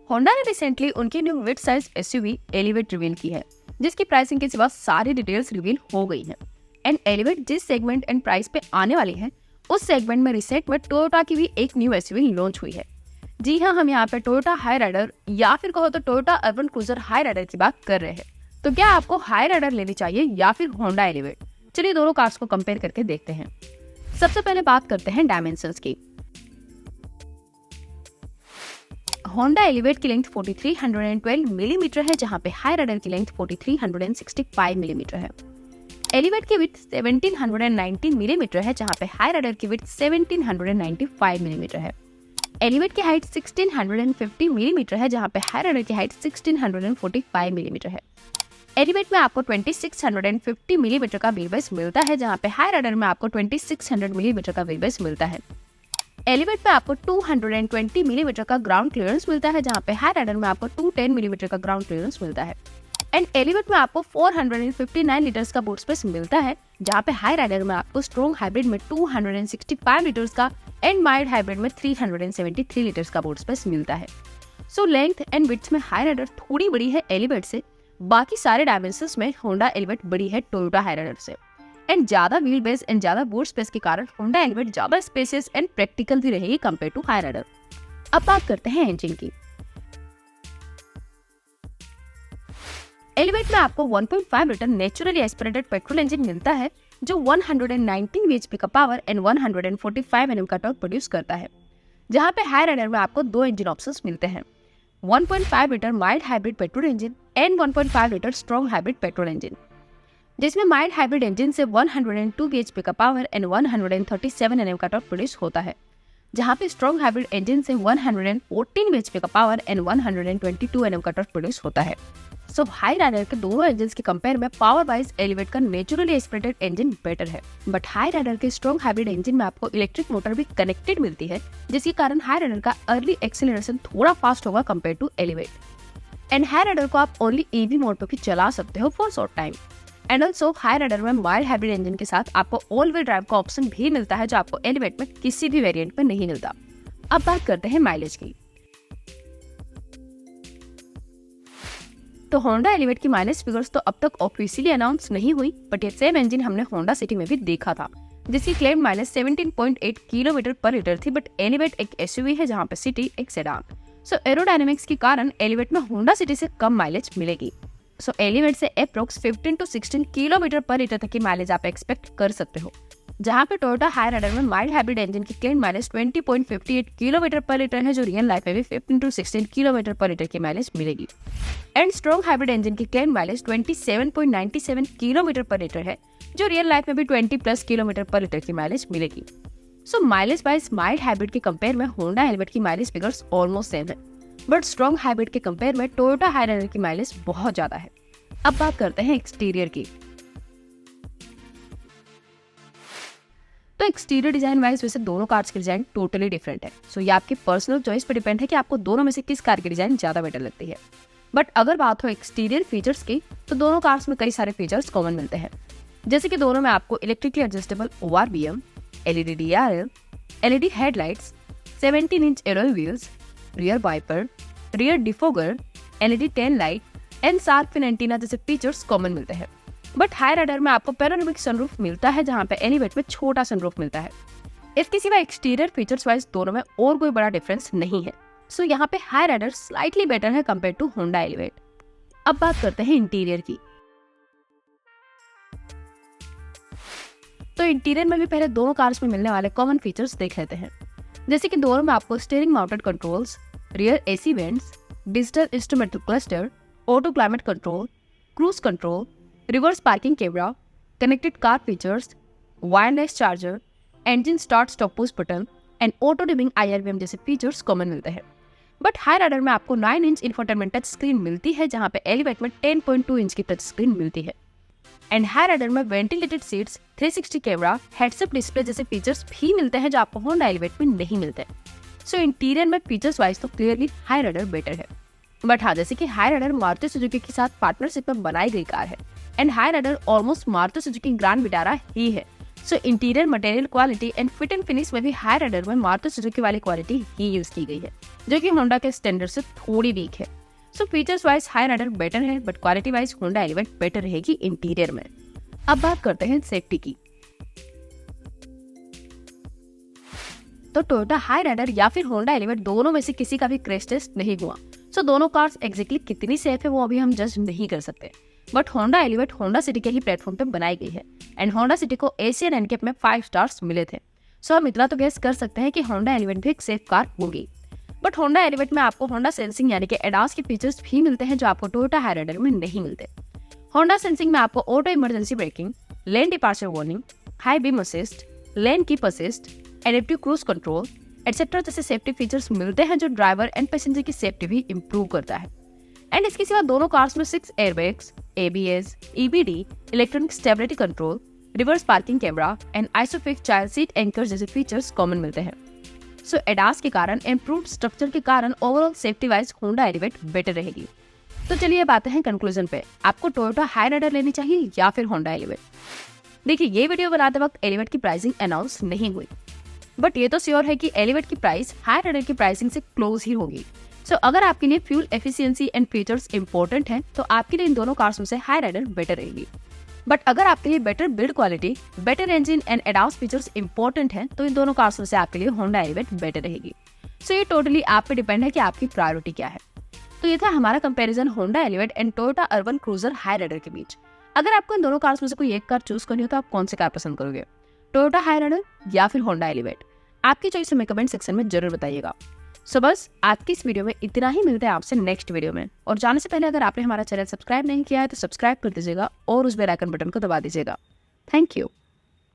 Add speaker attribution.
Speaker 1: Honda ने recently उनकी new mid size SUV elevate reveal की है, जिसकी प्राइसिंग के सिवा सारी डिटेल्स रिवील हो गई हैं। एंड एलिवेट जिस सेगमेंट एंड प्राइस पे आने वाली है, उस सेगमेंट में रिसेंट में टोयोटा की भी एक न्यू एसयूवी लॉन्च हुई है। जी हाँ, हम यहाँ पे टोयोटा हाई राइडर या फिर कहो तो Toyota Urban Cruiser Hyryder की बात कर रहे हैं। तो क्या आपको हाई राइडर लेनी चाहिए या फिर होंडा एलिवेट? चलिए दोनों कार्स को कंपेयर करके देखते हैं। सबसे पहले बात करते हैं डायमेंशंस की। होंडा एलिवेट की लेंथ 4312 मिलीमीटर है, जहाँ पे हाई राइडर की लेंथ 4365 मिलीमीटर है। एलिवेट की विड्थ 1719 मिलीमीटर है, जहाँ पे हाई राइडर की विड्थ 1795 मिलीमीटर है। एलिवेट की हाइट 1650 मिलीमीटर है, जहाँ पे हाई राइडर की हाइट 1645 मिलीमीटर है। एलिवेट में आपको 2650 मिलीमीटर का व्हील बेस मिलता है, जहाँ पे हाई राइडर में आपको 2600 मिलीमीटर का व्हील बेस मिलता है। एलिवेट में आपको 220 मिलीमीटर का ग्राउंड क्लियरेंस मिलता है, जहाँ पे हाई राइडर में आपको 210 मिलीमीटर का ग्राउंड क्लियरेंस मिलता है। एंड एलिवेट में आपको 459 लीटर्स का बूट स्पेस मिलता है, जहाँ पे हाई राइडर में आपको स्ट्रॉन्ग हाइब्रिड में 265 लीटर्स का एंड माइल्ड हाइब्रिड में 373 लीटर्स का बूट स्पेस मिलता है। सो लेंथ एंड विड्थ में हाई राइडर थोड़ी बड़ी है एलिवेट से, बाकी सारे डायमेंशंस में होंडा एलिवेट बड़ी है टोयोटा हाई राइडर से। एंड ज्यादा व्हील बेस एंड ज्यादा बूट स्पेस के कारण होंडा एलिवेट ज्यादा स्पेसियस एंड प्रैक्टिकल भी रहेगी कंपेयर टू हाई राइडर। अब बात करते हैं इंजन की। एलिवेट में आपको 1.5 litre naturally aspirated petrol engine मिलता है, जो 119 बीएचपी का पावर एंड 145 एनएम का टॉर्क प्रोड्यूस करता है, जहां पे हाई राइडर में आपको दो इंजन ऑप्शंस मिलते हैं, 1.5 litre mild hybrid petrol engine and 1.5 litre strong hybrid petrol engine, जिसमें माइल्ड हाइब्रिड इंजन से 102 बीएचपी का पावर एंड 137 एनएम का टॉर्क प्रोड्यूस होता है, जहां पे स्ट्रॉन्ग हाइब्रिड इंजन से 114 बीएचपी का पावर एंड 122 एनएम का टॉर्क प्रोड्यूस होता है। सो हाई राइडर के दोनों इंजन के कंपेयर में पावर वाइज एलिवेट का नेचुरली एस्पिरेटेड इंजन बेटर है, बट हाई राइडर के स्ट्रॉन्ग हाइब्रिड इंजन में आपको इलेक्ट्रिक मोटर भी कनेक्टेड मिलती है, जिसके कारण हाई राइडर का अर्ली एक्सेलरेशन थोड़ा फास्ट होगा compare to Elevate. And Hyryder को आप ओनली ईवी मोड पर भी चला सकते हो for short time. And also Hyryder में माइल्ड हाइब्रिड इंजन के साथ आपको ऑल व्हील ड्राइव का ऑप्शन भी मिलता है, जो आपको एलिवेट में किसी भी वेरिएंट में नहीं मिलता। अब बात करते हैं माइलेज की। तो होंडा एलिवेट की माइलेज फिगर्स तो अब तक ऑफिशियली अनाउंस नहीं हुई, बट ये सेम इंजन हमने होंडा सिटी में भी देखा था, जिसकी क्लेम माइलेज 17.8 किलोमीटर पर लीटर थी, बट एलिवेट एक एसयूवी है, जहां पे सिटी एक सेडान। सो एरोडायनेमिक्स के कारण एलिवेट में होंडा सिटी से कम माइलेज मिलेगी। सो एलिवेट से अप्रोक्स 15 to 16 किलोमीटर पर लीटर तक की माइलेज आप एक्सपेक्ट कर सकते हो, जहां पे टोयोटा हाई राइडर में माइल्ड हाइब्रिड इंजन की क्लेम माइलेज 20.58 किलोमीटर पर लीटर है, जो रियल लाइफ में भी 15 to 16 किलोमीटर पर लीटर की माइलेज मिलेगी। एंड स्ट्रॉन्ग हाइब्रिड इंजन की क्लेम माइलेज 27.97 किलोमीटर पर लीटर है, जो रियल लाइफ में भी 20+ किलोमीटर पर लीटर की माइलेज मिलेगी। सो माइलेज वाइज माइल्ड हाइब्रिड के कंपेयर में होंडा एलिवेट की माइलेज फिगर्स ऑलमोस्ट सेम है, बट स्ट्रॉन्ग हाइब्रिड के कंपेयर में टोयोटा हाई राइडर की माइलेज बहुत ज्यादा है। अब बात करते हैं एक्सटीरियर की। तो एक्सटीरियर डिजाइन वाइज वैसे दोनों कार्स के डिजाइन टोटली डिफरेंट है, सो ये आपकी पर्सनल चॉइस पे डिपेंड है कि आपको दोनों में से किस कार की डिजाइन ज्यादा बेटर लगती है। बट अगर बात हो एक्सटीरियर फीचर्स की, तो दोनों कार्स में कई सारे फीचर्स कॉमन मिलते हैं, जैसे कि दोनों में आपको electrically adjustable ORVM, LED DRL, LED headlights, 17 inch alloy wheels, rear wiper, rear defogger, LED tail light and shark fin antenna जैसे फीचर्स कॉमन मिलते हैं। बट हाई राइडर में आपको पैनोरामिक सनरूफ मिलता है, जहां पे एलिवेट में छोटा सनरूफ मिलता है। इसके सिवा एक्सटीरियर फीचर्स वाइज दोनों में और कोई बड़ा डिफरेंस नहीं है। सो यहाँ पे हाई राइडर स्लाइटली बेटर है कंपेयर टू होंडा एलिवेट। अब बात करते हैं इंटीरियर की। तो इंटीरियर में भी पहले दोनों कार्स में मिलने वाले कॉमन फीचर्स देख लेते हैं, जैसे कि दोनों में आपको steering mounted controls, rear AC vents, digital instrumental cluster, auto climate control, cruise control, reverse parking camera, connected car features, wireless charger, engine start stop push button and auto dimming IRVM जैसे features common मिलते हैं। But high rider में आपको 9 inch infotainment touch screen मिलती है, जहां पे elevate में 10.2 इंच की टच स्क्रीन मिलती है। एंड हाई राइडर में ventilated seats, 360 camera, heads up display जैसे फीचर्स भी मिलते हैं, जो आपको होंडा एलिवेट में नहीं मिलते। सो इंटीरियर में फीचर्स वाइज तो क्लियरली हाई राइडर बेटर है। बट हाँ, जैसे कि हाई राइडर मारुति सुजुकी के साथ पार्टनरशिप में बनाई गई कार है, and Hyryder almost Maruti Suzuki Grand Vitara ही है। So interior material quality and fit and finish में भी हाई राइडर में मारुति सुजुकी वाली क्वालिटी ही यूज की गई है, जो कि होंडा के स्टैंडर्ड से थोड़ी वीक है। So features wise Hyryder better है, but quality wise Honda Elevate better रहेगी इंटीरियर में। अब बात करते हैं सेफ्टी की। तो टोयोटा हाई राइडर या फिर होंडा एलिवेट दोनों में से किसी का भी क्रैश टेस्ट नहीं हुआ। सो दोनों कार्स एग्जैक्टली कितनी सेफ है वो अभी हम जज नहीं कर सकते, but Honda elevate Honda city के ही प्लेटफॉर्म पे बनाई गई है एंड होंडा सिटी को एशियन एनकेप में 5 स्टार्स मिले थे। सो हम इतना तो गेस कर सकते हैं कि होंडा एलिवेट भी एक सेफ कार होगी। बट होंडा एलिवेट में आपको होंडा सेंसिंग यानी कि एडास के फीचर्स भी मिलते हैं जो आपको टोयोटा हाई राइडर में नहीं मिलते। होंडा सेंसिंग में आपको auto emergency breaking, lane departure warning, high beam assist, lane keep assist, adaptive cruise control etcetera जैसे सेफ्टी फीचर्स मिलते हैं जो ड्राइवर एंड पैसेंजर की सेफ्टी भी इंप्रूव करता है। एंड इसके सिवा दोनों कार्स में 6 airbags, ABS, EBD, electronic stability control, reverse parking camera and isofix child seat anchor जैसे फीचर्स कॉमन मिलते हैं। सो एडास के कारण इम्प्रूव्ड स्ट्रक्चर के कारण overall safety wise Honda Elevate better रहेगी। तो चलिए अब आते हैं कंक्लूजन पे, आपको टोयोटा हाई राइडर लेनी चाहिए या फिर होंडा एलिवेट। देखिए, ये वीडियो बनाते वक्त एलिवेट की प्राइसिंग अनाउंस नहीं हुई, बट ये तो श्योर है कि एलिवेट की प्राइस हाई राइडर की प्राइसिंग से क्लोज ही होगी। सो अगर आपके लिए fuel efficiency and features important हैं, तो आपके लिए इन दोनों कार्स में से हाई राइडर बेटर रहेगी। बट अगर आपके लिए better build quality, better engine and ADAS features important हैं, तो इन दोनों कार्स में से आपके लिए होंडा एलिवेट बेटर रहेगी। सो ये टोटली आप पे डिपेंड है कि आपकी प्रायोरिटी क्या है। तो ये था हमारा comparison Honda Elevate and Toyota Urban Cruiser Hyryder के बीच। अगर आपको इन दोनों कार्स में से कोई एक कार चूज करनी हो तो आप कौन सी कार पसंद करोगे, टोयोटा हाई राइडर या फिर होंडा एलिवेट? आपकी चॉइस हमें कमेंट सेक्शन में जरूर बताइएगा। सो बस आज की इस वीडियो में इतना ही, मिलते हैं आपसे नेक्स्ट वीडियो में। और जाने से पहले अगर आपने हमारा चैनल सब्सक्राइब नहीं किया है तो सब्सक्राइब कर दीजिएगा और उस बेल आइकन बटन को दबा दीजिएगा। Thank you.